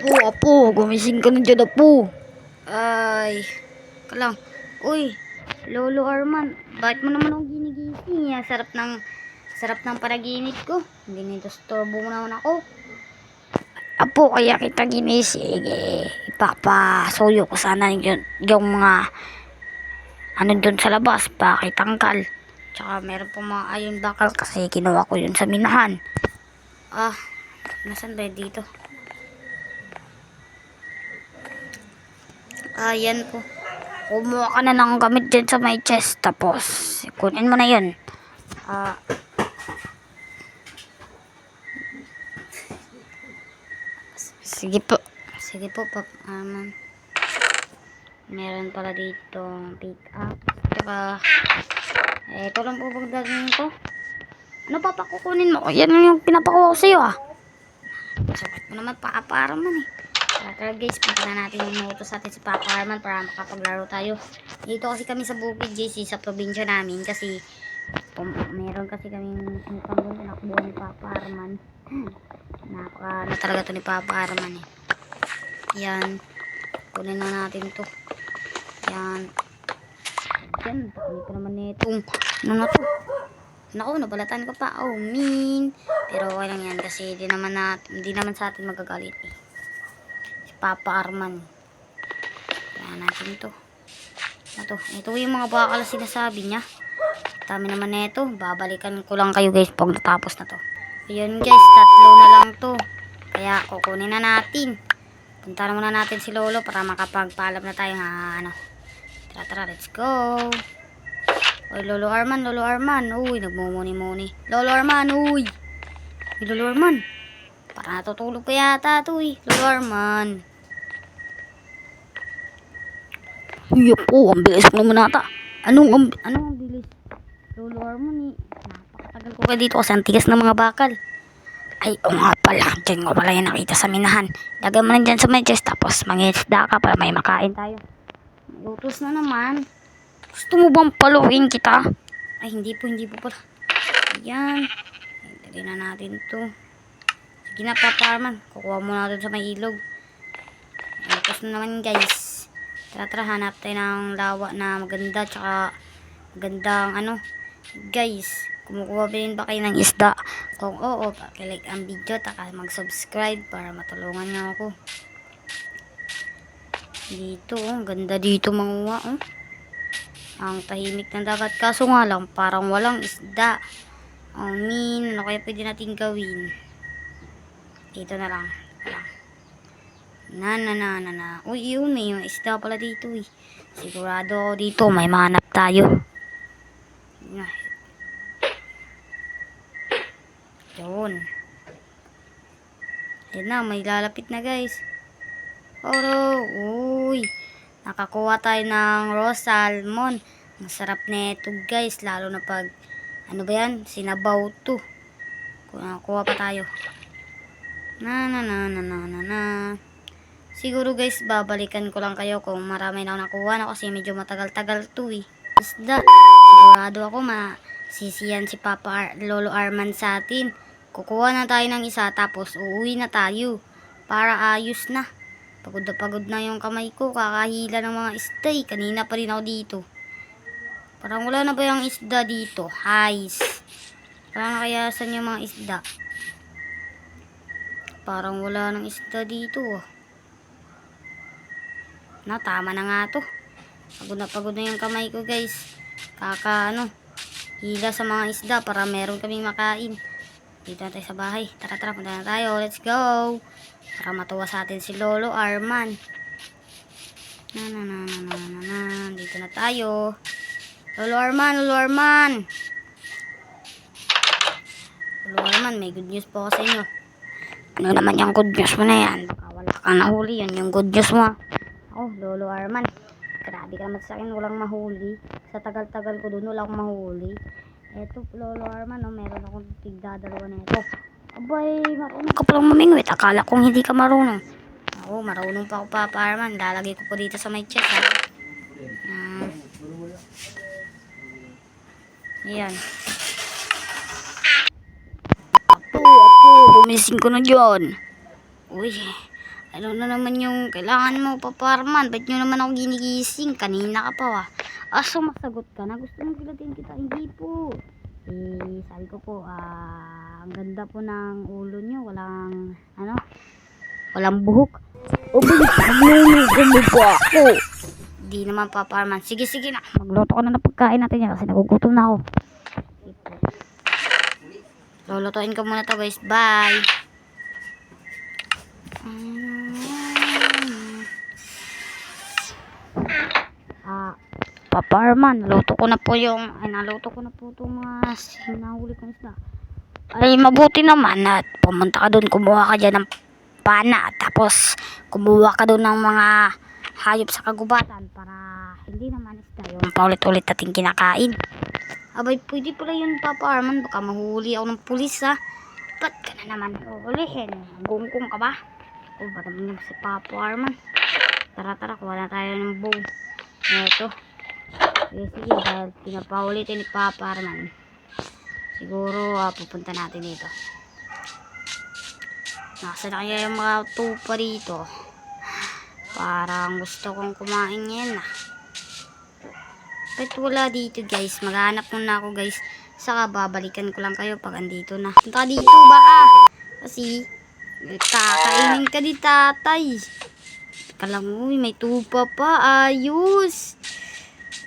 Apo, gumising ka na dyan, Apo. Ay, ka lang. Uy, Lolo Arman, bakit mo naman ako ginigising? Sarap ng panaginip ko. Hindi nito storbo mo naman ako. Apo, kaya kita ginising eh. Ipapasuyo ko sana yung mga ano dun sa labas, pakitangkal. Tsaka meron pong mga ayon bakal kasi kinuha ko yun sa minahan. Nasaan ba dito? Ayan po. Kumuha ka na ng gamit dyan sa may chest. Tapos, kunin mo na yun. Sige po. Sige po, Pap. Meron pala dito pick up. Saka, ito lang po bang gagawin ko. Ano pa pakukunin mo? Yan yung pinapakuha ko sa'yo Sakit mo naman para man eh. Tara guys, punta na natin yung utos natin si Papa Arman para makapaglaro tayo. Dito kasi kami sa Bukid JC, sa probinsya namin kasi meron kasi kaming mukhang doon tinakbo ni Papa Arman. Napaka na talaga to ni Papa Arman eh. Yan. Kunin na natin to. Yan. Yan. Dami ko naman netong. Ano na to? Naku, nabalatan ko pa. Oh, mean. Pero okay lang yan kasi hindi naman sa atin magagalit eh. Papa Arman. Kaya natin ito. Ito yung mga bakal sinasabi niya. Dami naman na ito. Babalikan ko lang kayo guys pag natapos na to. Ayun guys, 3 na lang to. Kaya kukunin na natin. Punta na muna natin si Lolo para makapagpaalam na tayo Tara, let's go. Oy, Lolo Arman. Uy, nagmumuni-muni. Lolo Arman, uy. Lolo Arman. Para natutulog ko yata ito eh. Lolo Arman. Uy, po, ang bilis mo naman ata. Anong ang bilis? Lolo Arman eh. Napakatagal ko ka dito kasi ang tigas ng mga bakal. Ay, o nga pala. Diyan ko pala yung nakita sa minahan. Lagay mo na dyan sa may chest. Tapos mangisda ka para may makain tayo. Lutos na naman. Gusto mo bang paluin kita? Ay, hindi po pala. Ayan. Dali na natin to. Sige na, Papa Arman. Kukuha mo na dun sa may ilog. Lutos na naman guys. Tara, hanap tayo ng lawa na maganda. Tsaka magandang guys, kumukuha ba rin ba kayo ng isda? Kung oo, pakilike ang video. Taka mag-subscribe para matulungan niyo ako. Dito, ganda dito manguha. Ang tahimik ng dagat. Kaso nga lang, parang walang isda. Ano kaya pwede natin gawin? Dito na lang. Uy, yun, may mga isda pala dito eh. Sigurado ako dito, may mahanap tayo. Yun. Ayan na, may lalapit na guys. Uy, nakakuha tayo ng raw salmon. Ang sarap na ito guys, lalo na pag, sinabaw to. Nakakuha pa tayo. Siguro guys, babalikan ko lang kayo kung marami na ako nakuha na kasi medyo matagal-tagal to eh. Isda, sigurado ako masisiyan si Lolo Arman sa atin. Kukuha na tayo ng isa tapos uuwi na tayo para ayos na. Pagod na yung kamay ko, kakahila ng mga isda eh. Kanina pa rin ako dito. Parang wala na ba yung isda dito? Hays. Parang kaya saan yung mga isda? Parang wala ng isda dito tama na nga to. Pagod na yung kamay ko guys. Hila sa mga isda para meron kaming makain. Dito na tayo sa bahay. Tara, punta na tayo. Let's go. Para matuwa sa atin si Lolo Arman. Dito na tayo. Lolo Arman, may good news po ako sa inyo. Ano naman yung good news mo na yan? Baka wala kang nahuli. Yan yung good news mo. Lolo Arman. Grabe ka naman sa akin. Walang mahuli. Sa tagal-tagal ko dun, walang mahuli. Eto, Lolo Arman, meron akong tigdadalawa na ito. Abay, marunong ka palang mamingwit. Akala kong hindi ka marunong. Marunong pa ako, Papa Arman. Lalagay ko po dito sa may chest, Ayan. Apo, gumising ko na dyan. Uy, Ano na naman yung kailangan mo, Papa Arman? Ba't nyo naman ako ginigising? Kanina ka pa, sumasagot ka na. Gusto mong kilatin kita? Hindi po. Sabi ko po, ang ganda po ng ulo nyo. Walang buhok. O, bilis, magluluto mo po ako. Di naman, Papa Arman. Sige na. Magluto ka na ng pagkain natin yan kasi nagugutom na ako. Lulutuin ko muna to, guys. Bye. Papa Arman, naluto ko na po itong mga sinahuli kong isda. Ay, mabuti naman at pumunta ka doon, kumuha ka dyan ng pana, tapos kumuha ka doon ng mga hayop sa kagubatan para hindi naman isda yung paulit-ulit natin kinakain. Abay, pwede pala yun, Papa Arman, baka mahuli ako ng pulis, ha? Ba't ka na naman ulihin? Gungkong ka ba? O, ba't naman yung si Papa Arman? Tara, kuha na tayo ng bow. Ito. Sige, dahil pinapaulitin ni Papa Arman, siguro pupunta natin dito. Nasa na kaya yung mga tupa dito? Parang gusto kong kumain ngayon na. Ba't wala dito, guys? Maghanap muna ako, guys. Saka babalikan ko lang kayo pag andito na. Punta dito baka. Kasi kakainin ka di tatay. Teka lang, uy, may tupa pa. Ayos.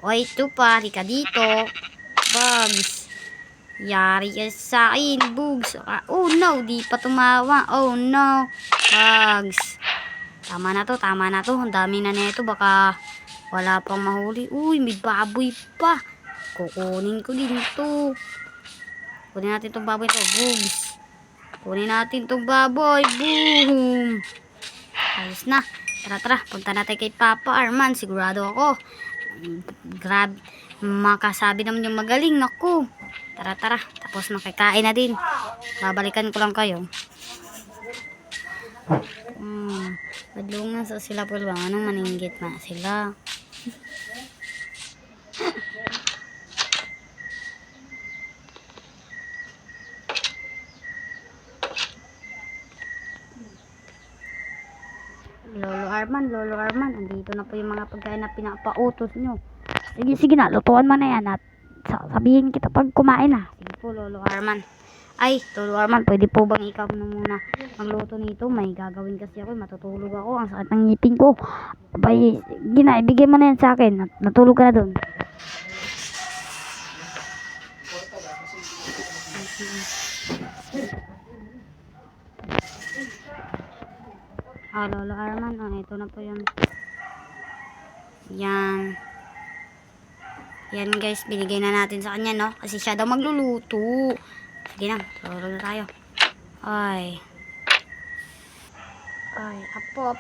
O, ito pa, ka dito. Bugs. Yari ka sa akin, Bugs. Oh no, di pa tumawa. Oh no. Bugs. Tama na to. Ang dami na nito. Baka wala pang mahuli. Uy, may baboy pa. Kukunin ko din to. Kunin natin itong baboy to, Bugs. Kunin natin itong baboy. Boom. Ayos na. Tara. Punta natin kay Papa Arman. Sigurado ako. Grab, makasabi naman yung magaling. Naku, tara, tapos makikain na din. Babalikan ko lang kayo. Badlungan sa sila po ba? Anong maninggit na sila? Lolo Arman, andito na po yung mga pagkain na pinapautos nyo. Sige na, lutuan mo na yan at sabihin kita pag kumain na. Sige po, Lolo Arman. Ay, Lolo Arman, pwede po bang ikaw na muna magluto nito? May gagawin kasi ako, matutulog ako. Ang sakit ng ngipin ko. Abay, ibigay mo na yan sa akin. Natulog ka na dun. Lolo Arman, ito na po yun. Yan guys, binigay na natin sa kanya, no? Kasi siya daw magluluto. Sige na, tulog na tayo. Ay, apo.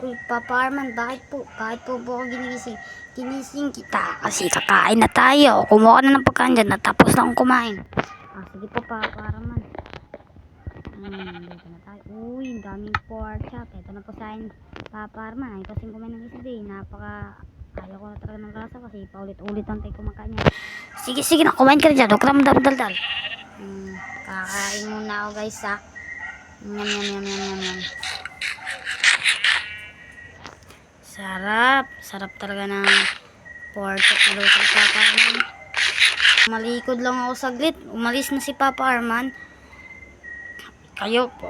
Uy, Papa Arman, bakit po ako ginising? Ginising kita kasi kakain na tayo. Kumuha ka na ng pagkain dyan, natapos na akong kumain. Sige po, Papa Arman. Dito na tayo. Uy, ang daming pork chop. Ito na po sa akin, Papa Arman. Ay, kasing kumain ng isa day. Ayaw ko na talaga ng rasa kasi paulit-ulit ang tayo kumakain niya. Sige na, kumain ka na dyan. Huwag ka naman daldal. Kakain muna ako, guys, ha. Yum. Sarap talaga ng pork chop na luto ni Papa Arman. Malikod lang ako saglit. Umalis na si Papa Arman. Kayo po.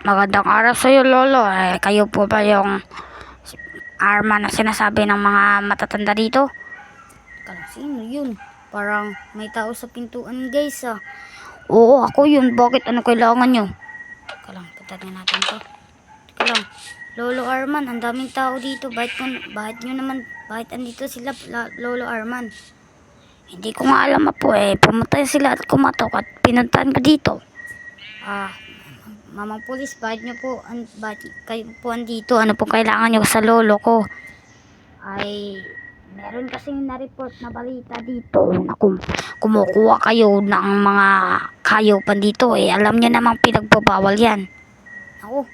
Magandang araw sa'yo, Lolo. Kayo po ba yung Arman na sinasabi ng mga matatanda dito? Sino yun? Parang may tao sa pintuan, guys, ah. Oo, ako yun. Bakit? Ano kailangan nyo? Pagdating natin to. Lolo Arman, ang daming tao dito. Bakit andito sila, Lolo Arman? Hindi ko nga alam po pumunta sila at kumatok at pinuntahan ko dito. Mamang pulis, bakit kayo po andito? Ano po kailangan nyo sa lolo ko? Ay, meron kasing na-report na balita dito na kumukuha kayo ng mga hayupan dito. Alam nyo namang pinagbabawal yan. Ako,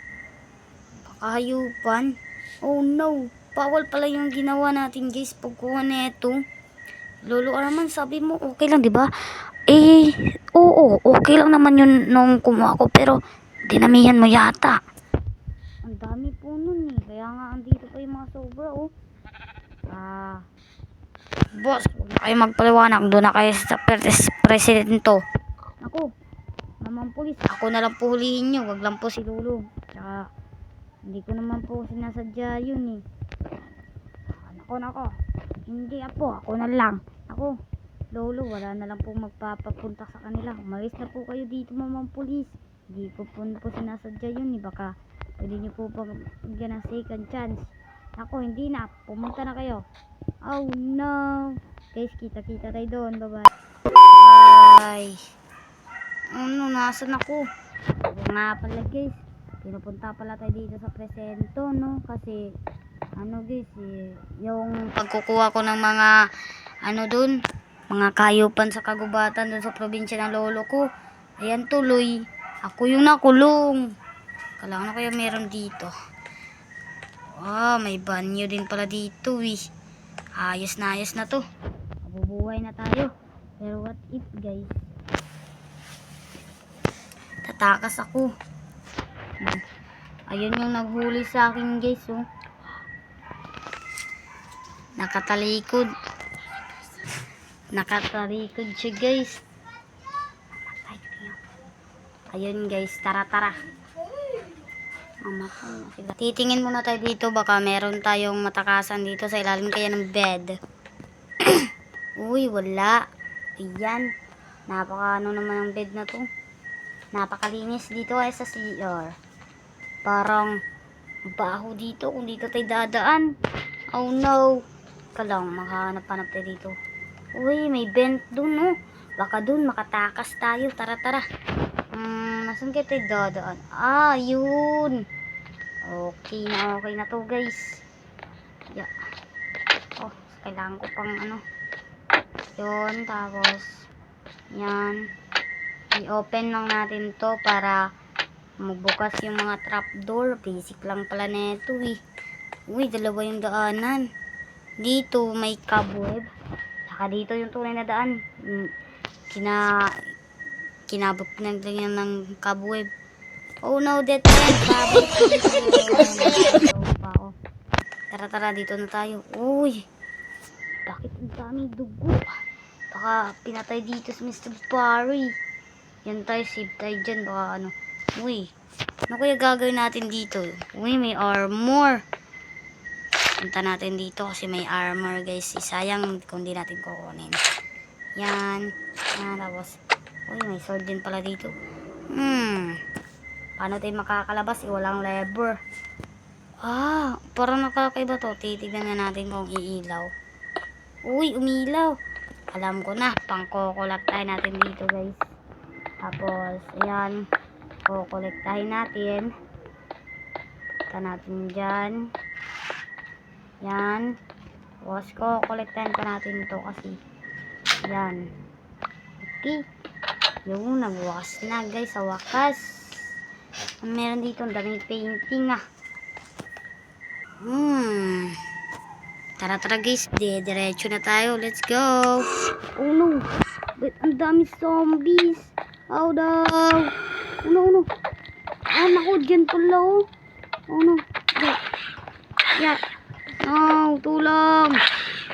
hayupan? Oh no, bawal pala yung ginawa natin, guys, pagkuha na ito. Lolo Arman, sabi mo okay lang, di ba? Oo, okay lang naman yun nung kumuha ko, pero dinamihan mo yata. ang dami po nun eh. Kaya nga andito pa yung mga sobra oh. Boss, huwag na kayo magpaliwanag. Doon na kayo sa presidento. Ako, naman pulis. Ako na lang po hulihin nyo. Wag lang po si Lolo. Tsaka, hindi ko naman po sinasadya yun eh. Nako. Hindi ako na lang. Ako, Lolo, wala na lang po magpapapunta sa kanila. Umalis na po kayo dito, mamang pulis. Hindi ko po sinasadya yun eh. Baka pwede nyo po bigyan ng second chance. Ako, hindi na. Pumunta na kayo. Oh no. Guys, kita-kita tayo doon. Bye-bye. Ay. Ano, nasan ako? Nga pala guys. Pinupunta pala tayo dito sa presento, no? Kasi, ano guys, yung pagkukuha ko ng mga, ano dun, mga kayupan sa kagubatan dun sa probinsya ng lolo ko. Ayan tuloy. Ako yung nakulong. Kailangan na kaya meron dito. May banyo din pala dito eh. Ayos na to. Mabubuhay na tayo. Pero what if guys? Tatakas ako. Ayun yung naghuli sa akin guys oh. Nakatalikod siya guys. Ayun guys, tara. Titingin muna tayo dito, baka meron tayong matakasan dito sa ilalim kaya ng bed. Uy, wala. Ayan. Napaka ano naman ang bed na to. Napakalinis dito ay sa CR. Parang baho dito kung dito tayo dadaan. Oh no. Kalang makahanap tayo dito. Uy, may vent dun oh. Baka dun makatakas tayo. Tara. Nasaan kayo tayo dadaan? Yun. Okay na to guys. Yeah. Oh, kailangan ko pang ano. Yun, tapos yan. I-open lang natin to para magbukas yung mga trapdoor. Basic lang pala neto eh. Uy, dalawa yung daanan. Dito may cobweb. Saka dito yung tunay na daan. Kinabot na lang ng cobweb. Oh no, dead end. Tara, dito na tayo. Uy, bakit ang daming dugo? Baka pinatay dito si Mr. Barry. Yan tayo, save tayo dyan. Baka ano. Uy, ano kaya gagawin natin dito? Uy, may armor. Punta natin dito kasi may armor guys. Sayang kung di natin kukunin. Yan. Tapos, uy, may sword din pala dito. Paano tayo makakalabas? Walang lever. Parang nakakaiba to. Titignan na natin kung iilaw. Uy, umilaw. Alam ko na. Pangkokolektahin natin dito guys. Tapos, ayan. Kukolektahin natin. Punta natin dyan. Yan. Tapos, kukolektahin pa natin ito kasi. Yan. Okay. Yung nagwakas na guys. Sa wakas. Meron dito. Ang daming painting Tara guys. Diretso na tayo. Let's go. Oh no. Wait, ang dami zombies. Oh no. No. Naku, dyan pala oh. Oh no. Yeah. Oh, tulong.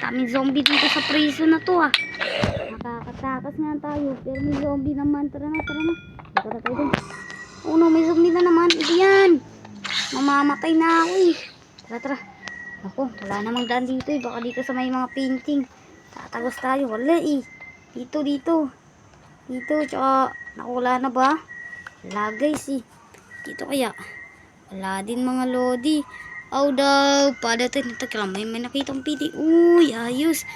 Daming zombie dito sa prison na to Nakakatakas nga tayo. Pero may zombie naman. Tara na. Dito na tayo dun. Oh no, may zombie na naman. Ito yan. Mamamatay na ako eh. Tara. Ako, wala namang daan dito eh. Baka dito sa may mga painting. Tatagos tayo. Wala eh. Dito. Tsaka, wala na ba? Wala guys eh. Dito kaya. Wala din mga lodi. Daw. Padating. May nakitang painting. Uy, ayos.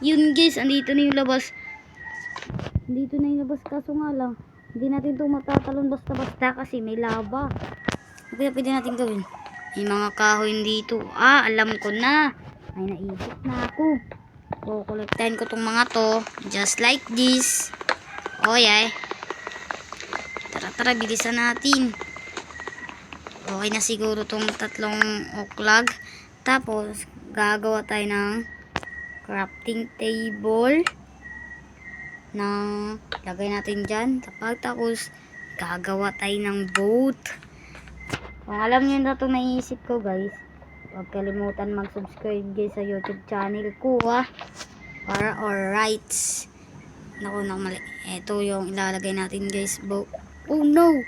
Yun guys, andito na yung labas. Kaso nga lang. Hindi natin ito matatalon basta-basta kasi may lava. Ano kaya pwede natin gawin? May mga kahoy dito. Alam ko na. May naisip na ako. Kukolektahin ko tong mga to. Just like this. Yeah. Tara, bilisan natin. Okay na siguro tong 3 o'clock. Tapos, gagawa tayo ng crafting table. Lagay natin dyan. Tapos, gagawa tayo ng boat. Kung alam nyo na itong naisip ko guys, huwag kalimutan mag-subscribe guys sa YouTube channel ko para alright. Naku, mali. Ito yung ilalagay natin guys. Oh no!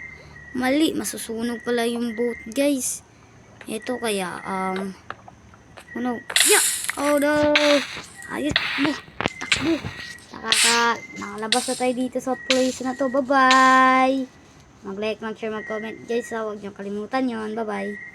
Mali. Masusunog pala yung boat guys. Ito kaya, oh no. Yeah! Oh no! Ayos. Takbo. Nakalabas na tayo dito sa place na to. Bye-bye! Mag-like, mag-share, mag-comment guys. Huwag nyo kalimutan yon. Bye-bye!